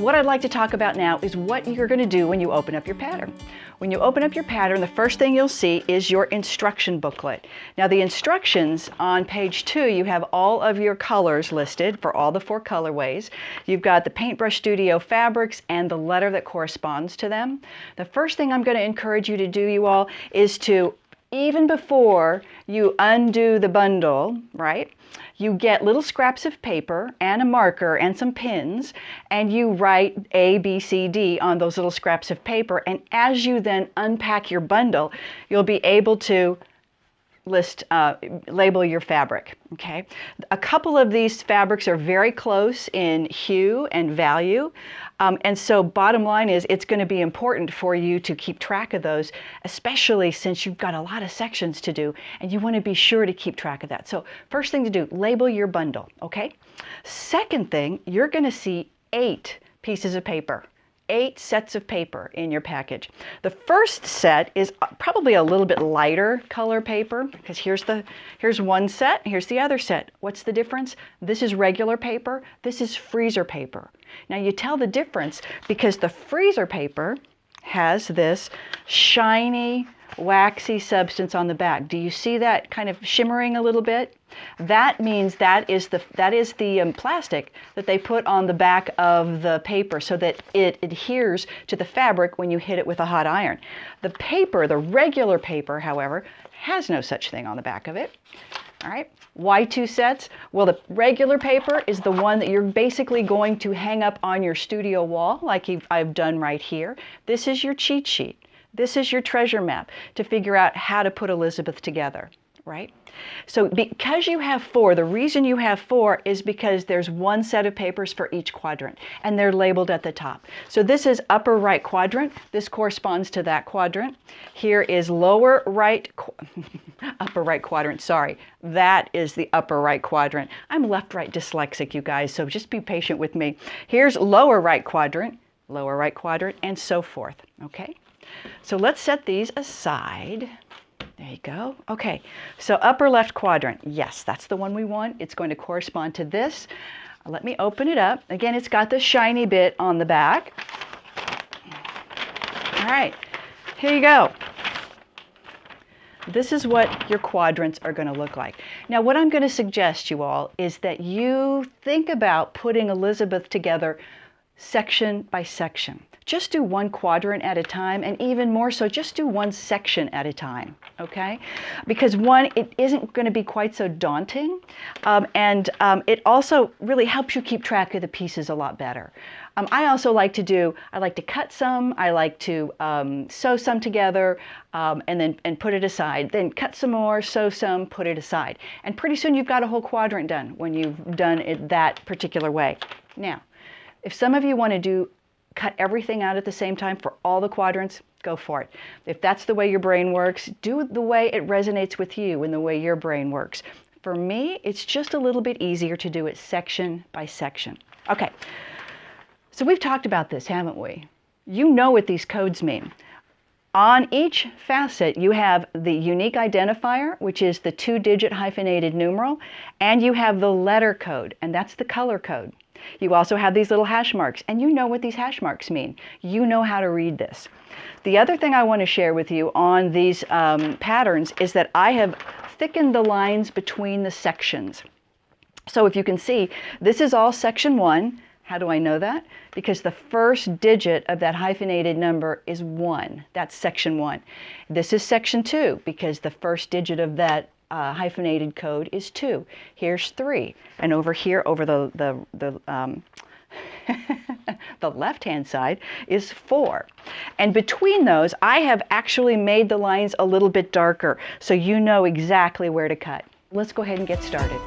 what I'd like to talk about now is what you're going to do when you open up your pattern. When you open up your pattern, the first thing you'll see is your instruction booklet. Now the instructions on page 2, you have all of your colors listed for all the 4 colorways. You've got the Paintbrush Studio fabrics and the letter that corresponds to them. The first thing I'm going to encourage you to do, you all, is to, even before you undo the bundle, right, you get little scraps of paper and a marker and some pins, and you write A, B, C, D on those little scraps of paper. And as you then unpack your bundle, you'll be able to label your fabric, okay? A couple of these fabrics are very close in hue and value, and so bottom line is it's going to be important for you to keep track of those, especially since you've got a lot of sections to do and you want to be sure to keep track of that. So first thing to do, label your bundle, okay? Second thing, you're going to see 8 pieces of paper. 8 sets of paper in your package. The first set is probably a little bit lighter color paper, because here's one set, here's the other set. What's the difference? This is regular paper, this is freezer paper. Now you tell the difference because the freezer paper has this shiny, waxy substance on the back. Do you see that kind of shimmering a little bit? That means that is the plastic that they put on the back of the paper so that it adheres to the fabric when you hit it with a hot iron. The paper, the regular paper, however, has no such thing on the back of it. All right, why 2 sets? Well, the regular paper is the one that you're basically going to hang up on your studio wall, like I've done right here. This is your cheat sheet. This is your treasure map to figure out how to put Elizabeth together, right? So because you have 4, the reason you have 4 is because there's 1 set of papers for each quadrant, and they're labeled at the top. So this is upper right quadrant. This corresponds to that quadrant. Here is lower right, upper right quadrant, sorry. That is the upper right quadrant. I'm left-right dyslexic, you guys, so just be patient with me. Here's lower right quadrant, and so forth, okay? So let's set these aside. There you go. Okay, so upper left quadrant. Yes, that's the one we want. It's going to correspond to this. Let me open it up. Again, it's got the shiny bit on the back. All right, here you go. This is what your quadrants are going to look like. Now, what I'm going to suggest, you all, is that you think about putting Elizabeth together section by section. Just do 1 quadrant at a time, and even more so, just do 1 section at a time, okay? Because one, it isn't going to be quite so daunting, and it also really helps you keep track of the pieces a lot better. I also like to cut some, I like to sew some together, and put it aside. Then cut some more, sew some, put it aside. And pretty soon you've got a whole quadrant done when you've done it that particular way. Now, if some of you want to cut everything out at the same time for all the quadrants, go for it. If that's the way your brain works, do the way it resonates with you and the way your brain works. For me, it's just a little bit easier to do it section by section. Okay, so we've talked about this, haven't we? You know what these codes mean. On each facet, you have the unique identifier, which is the 2-digit hyphenated numeral, and you have the letter code, and that's the color code. You also have these little hash marks, and you know what these hash marks mean. You know how to read this. The other thing I want to share with you on these patterns is that I have thickened the lines between the sections. So if you can see, this is all section 1. How do I know that? Because the first digit of that hyphenated number is 1. That's section 1. This is section 2 because the first digit of that hyphenated code is 2. Here's 3, and over here, over the the left-hand side is 4. And between those, I have actually made the lines a little bit darker, so you know exactly where to cut. Let's go ahead and get started.